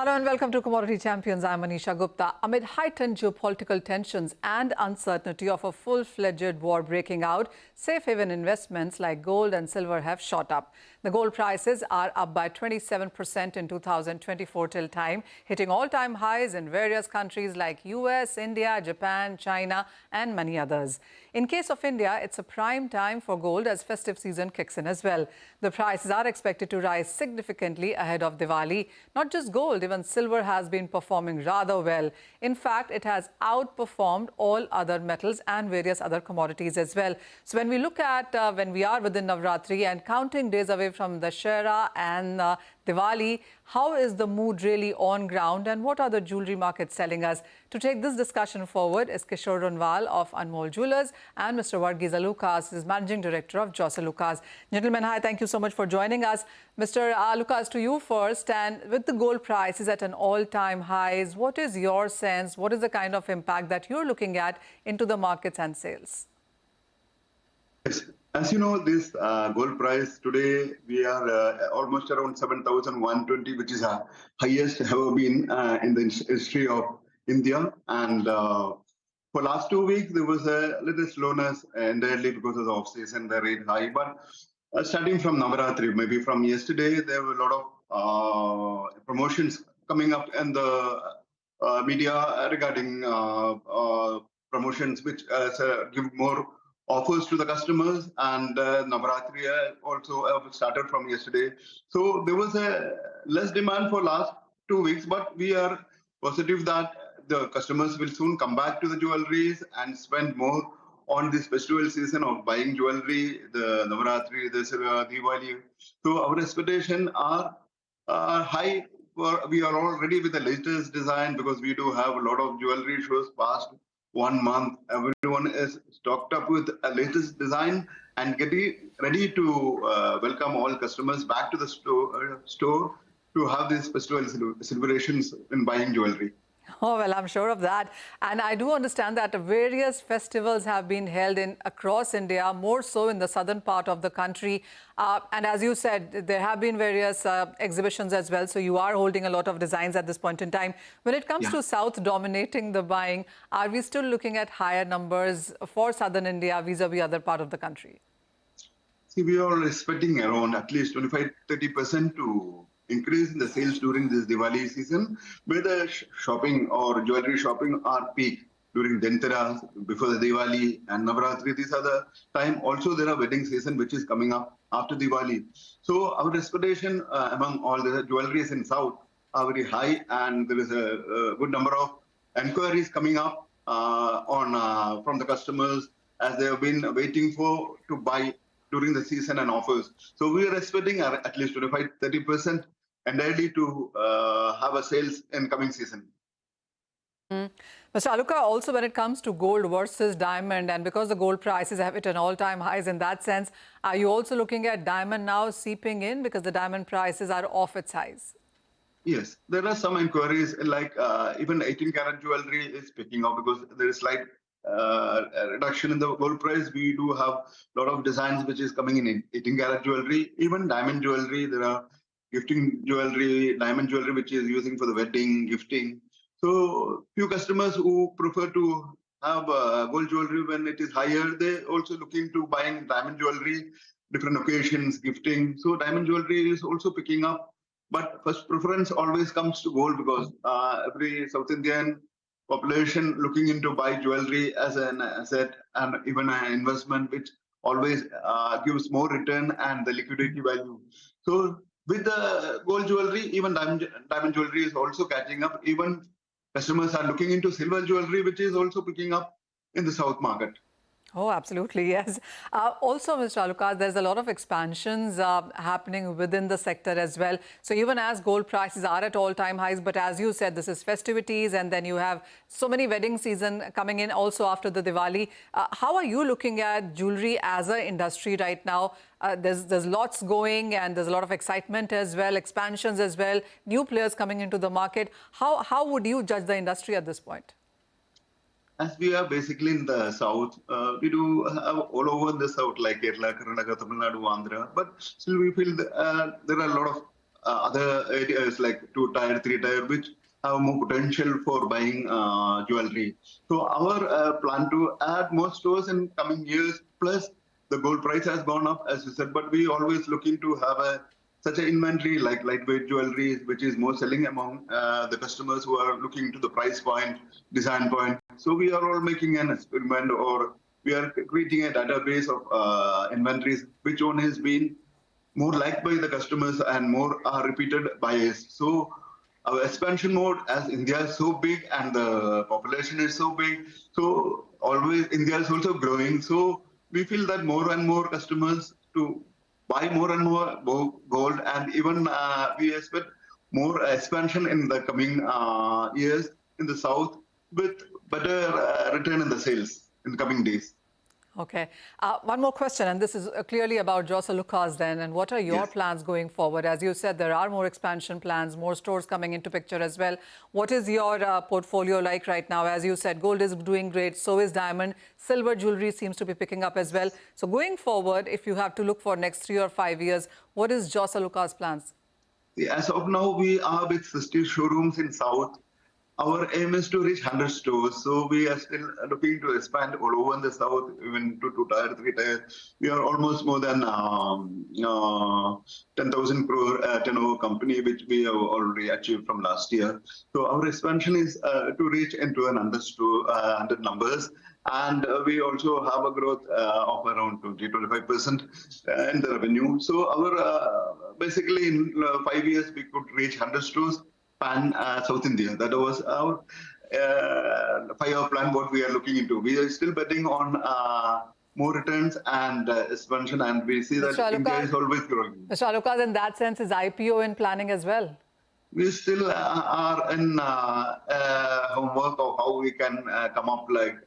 Hello and welcome to Commodity Champions. I'm Manisha Gupta. Amid heightened geopolitical tensions and uncertainty of a full-fledged war breaking out, safe haven investments like gold and silver have shot up. The gold prices are up by 27% in 2024 till time, hitting all-time highs in various countries like US, India, Japan, China and many others. In case of India, it's a prime time for gold as festive season kicks in as well. The prices are expected to rise significantly ahead of Diwali. Not just gold, even silver has been performing rather well. In fact, it has outperformed all other metals and various other commodities as well. So when we look at when we are within Navratri and counting days away from Dussehra and Diwali, how is the mood really on ground and what are the jewellery markets telling us? To take this discussion forward is Kishor Runwal of Anmol Jewellers and Mr. Varghese Alukka, who is Managing Director of Alukkas. Gentlemen, hi, thank you so much for joining us. Mr. Alukkas, to you first, and with the gold prices at an all-time highs, what is your sense? What is the kind of impact that you're looking at into the markets and sales? Yes. As you know, this gold price today, we are almost around 7,120, which is our highest ever been in the history of India. And for last 2 weeks, there was a little slowness entirely because of the off-season, the rate high. But starting from Navaratri, maybe from yesterday, there were a lot of promotions coming up in the media regarding promotions which give more offers to the customers, and Navaratri also started from yesterday. So there was a less demand for last 2 weeks, but we are positive that the customers will soon come back to the jewelries and spend more on this festival season of buying jewelry, the Navaratri, the Diwali. So our expectations are high. We are all ready with the latest design because we do have a lot of jewelry shows past 1 month. Everyone is stocked up with a latest design and getting ready to welcome all customers back to the store to have these festival celebrations in buying jewelry. Oh, well, I'm sure of that. And I do understand that various festivals have been held across India, more so in the southern part of the country. And as you said, there have been various exhibitions as well. So you are holding a lot of designs at this point in time. When it comes to South dominating the buying, are we still looking at higher numbers for southern India vis-a-vis other part of the country? See, we are expecting around at least 25-30% to increase in the sales during this Diwali season, where the shopping or jewelry shopping are peak during Dhanteras, before the Diwali and Navaratri. These are the time. Also, there are wedding season which is coming up after Diwali. So our expectation among all the jewelries in South are very high, and there is a good number of enquiries coming up from the customers as they have been waiting to buy during the season and offers. So we are expecting at least 25-30% entirely to have a sales in coming season. Mr. Alukka, also when it comes to gold versus diamond, and because the gold prices have hit an all-time highs in that sense, are you also looking at diamond now seeping in because the diamond prices are off its highs? Yes, there are some inquiries like even 18-karat jewelry is picking up because there is slight reduction in the gold price. We do have a lot of designs which is coming in 18-karat jewelry, even diamond jewelry. There are gifting jewelry, diamond jewelry which is using for the wedding, gifting. So few customers who prefer to have gold jewelry when it is higher, they also looking to buying diamond jewelry, different occasions, gifting. So diamond jewelry is also picking up. But first preference always comes to gold because every South Indian population looking into buy jewelry as an asset and even an investment which always gives more return and the liquidity value. So with the gold jewelry, even diamond jewelry is also catching up. Even customers are looking into silver jewelry, which is also picking up in the South market. Oh, absolutely, yes. Also, Mr. Alukka, there's a lot of expansions happening within the sector as well. So even as gold prices are at all-time highs, but as you said, this is festivities, and then you have so many wedding season coming in also after the Diwali. How are you looking at jewelry as an industry right now? There's lots going, and there's a lot of excitement as well, expansions as well, new players coming into the market. How would you judge the industry at this point? As we are basically in the South, we do have all over the South like Kerala, Karnataka, Tamil Nadu, Andhra, but still we feel there are a lot of other areas like 2-tier, 3-tier, which have more potential for buying jewelry. So our plan to add more stores in coming years, plus the gold price has gone up, as you said, but we always looking to have such an inventory like lightweight jewelry, which is more selling among the customers who are looking to the price point, design point. So we are all making an experiment, or we are creating a database of inventories, which one has been more liked by the customers and more are repeated buyers. So our expansion mode, as India is so big and the population is so big, so always India is also growing. So we feel that more and more customers to buy more and more gold, and even we expect more expansion in the coming years in the south with better return in the sales in the coming days. Okay. One more question, and this is clearly about Alukkas then. And what are your plans going forward? As you said, there are more expansion plans, more stores coming into picture as well. What is your portfolio like right now? As you said, gold is doing great, so is diamond. Silver jewelry seems to be picking up as well. So going forward, if you have to look for next 3 or 5 years, what is Alukkas' plans? As of now, we are with 60 showrooms in South. Our aim is to reach 100 stores. So we are still looking to expand all over the South, even to 2-tier, 3-tier. We are almost more than 10,000 crore turnover company, which we have already achieved from last year. So our expansion is to reach into an 100 numbers. And we also have a growth of around 20-25% in the revenue. So our basically in 5 years, we could reach 100 stores pan South India. That was our 5-year plan, what we are looking into. We are still betting on more returns and expansion, and we see that India is always growing. Mr. Alukkas, in that sense, is IPO in planning as well? We still are in homework of how we can come up like,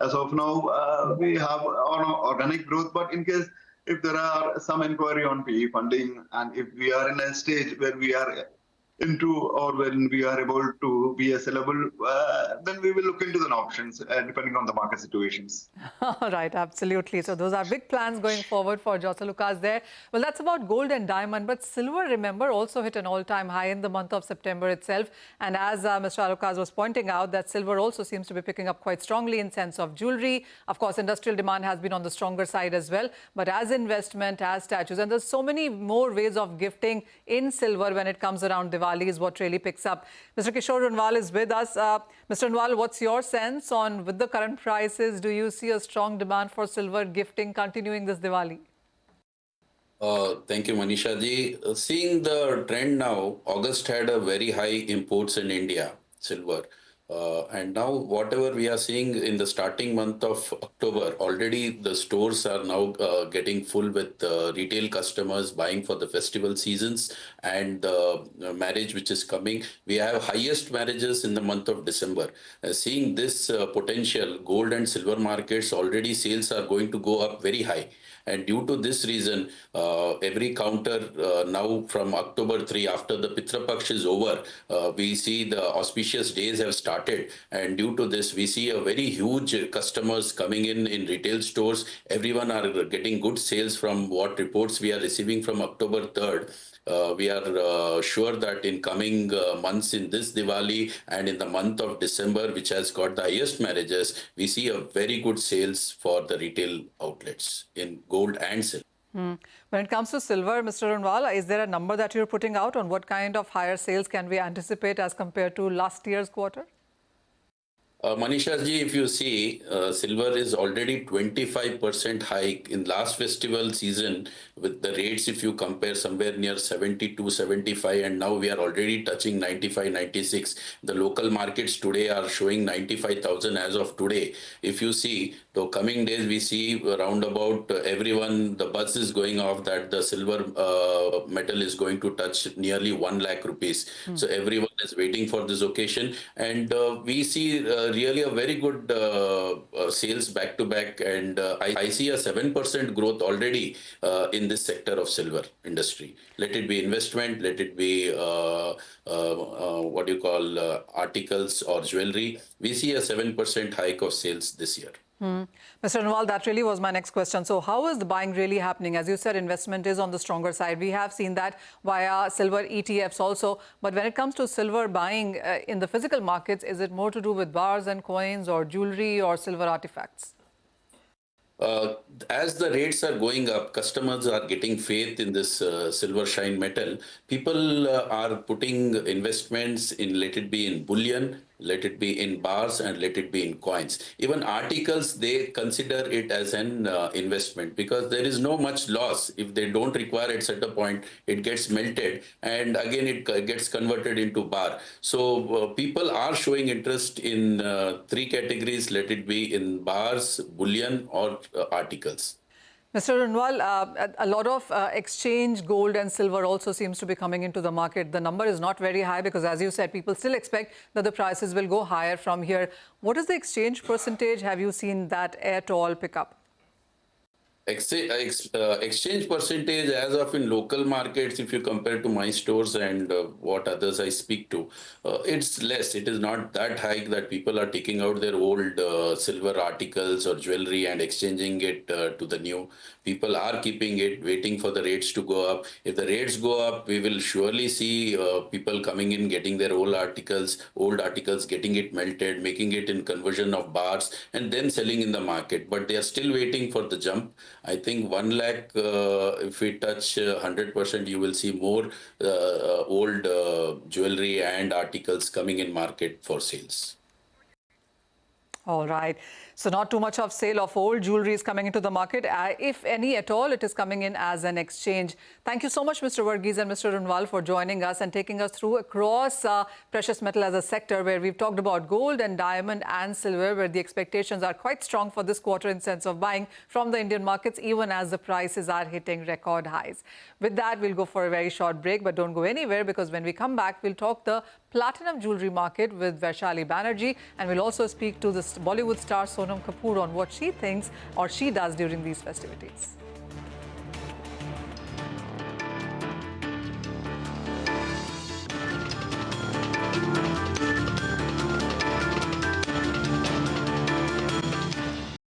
as of now, we have organic growth, but in case if there are some inquiry on PE funding, and if we are in a stage where we are into, or when we are able to be a sellable, then we will look into the options depending on the market situations. Right, absolutely. So those are big plans going forward for Alukkas there. Well, that's about gold and diamond, but silver, remember, also hit an all-time high in the month of September itself. And as Mr. Alukkas was pointing out, that silver also seems to be picking up quite strongly in sense of jewelry. Of course, industrial demand has been on the stronger side as well. But as investment, as statues, and there's so many more ways of gifting in silver when it comes around Diwali is what really picks up. Mr. Kishor Runwal is with us. Mr. Runwal, what's your sense on, with the current prices, do you see a strong demand for silver gifting continuing this Diwali? Thank you, Manisha ji. Seeing the trend now, August had a very high imports in India, silver. And now whatever we are seeing in the starting month of October, already the stores are now getting full with retail customers buying for the festival seasons and the marriage which is coming. We have highest marriages in the month of December. Seeing this potential, gold and silver markets, already sales are going to go up very high. And due to this reason, every counter now from October 3, after the Pitra Paksh is over, we see the auspicious days have started. And due to this, we see a very huge customers coming in retail stores. Everyone are getting good sales from what reports we are receiving from October 3rd. We are sure that in coming months in this Diwali and in the month of December, which has got the highest marriages, we see a very good sales for the retail outlets in gold and silver. When it comes to silver, Mr. Runwal, is there a number that you're putting out on what kind of higher sales can we anticipate as compared to last year's quarter? Manisha ji, if you see, silver is already 25% hike in last festival season with the rates. If you compare somewhere near 72, 75, and now we are already touching 95, 96. The local markets today are showing 95,000 as of today. If you see, the coming days, we see around about everyone, the buzz is going off that the silver metal is going to touch nearly 1 lakh rupees. So everyone is waiting for this occasion, and we see really a very good sales back to back, and I see a 7% growth already in this sector of silver industry. Let it be investment, let it be what you call articles or jewelry. We see a 7% hike of sales this year. Mr. Runwal, that really was my next question. So how is the buying really happening? As you said, investment is on the stronger side. We have seen that via silver ETFs also. But when it comes to silver buying in the physical markets, is it more to do with bars and coins or jewelry or silver artifacts? As the rates are going up, customers are getting faith in this silver shine metal. People are putting investments in, let it be in bullion, let it be in bars, and let it be in coins. Even articles, they consider it as an investment, because there is no much loss. If they don't require it at a point, it gets melted and again it gets converted into bar. So people are showing interest in three categories, let it be in bars, bullion, or articles. Mr. Runwal, a lot of exchange gold and silver also seems to be coming into the market. The number is not very high because, as you said, people still expect that the prices will go higher from here. What is the exchange percentage? Have you seen that at all pick up? Exchange percentage as of in local markets, if you compare to my stores and what others I speak to, it's less. It is not that high that people are taking out their old silver articles or jewelry and exchanging it to the new. People are keeping it, waiting for the rates to go up. If the rates go up, we will surely see people coming in, getting their old articles, getting it melted, making it in conversion of bars, and then selling in the market. But they are still waiting for the jump. I think 1 lakh, if we touch 100%, you will see more old jewelry and articles coming in market for sales. All right. So not too much of sale of old jewelry is coming into the market. If any at all, it is coming in as an exchange. Thank you so much, Mr. Varghese and Mr. Runwal, for joining us and taking us through across precious metal as a sector, where we've talked about gold and diamond and silver, where the expectations are quite strong for this quarter in sense of buying from the Indian markets, even as the prices are hitting record highs. With that, we'll go for a very short break, but don't go anywhere, because when we come back, we'll talk the platinum jewelry market with Vaishali Banerjee, and we'll also speak to the Bollywood star Sonam Kapoor on what she thinks or she does during these festivities.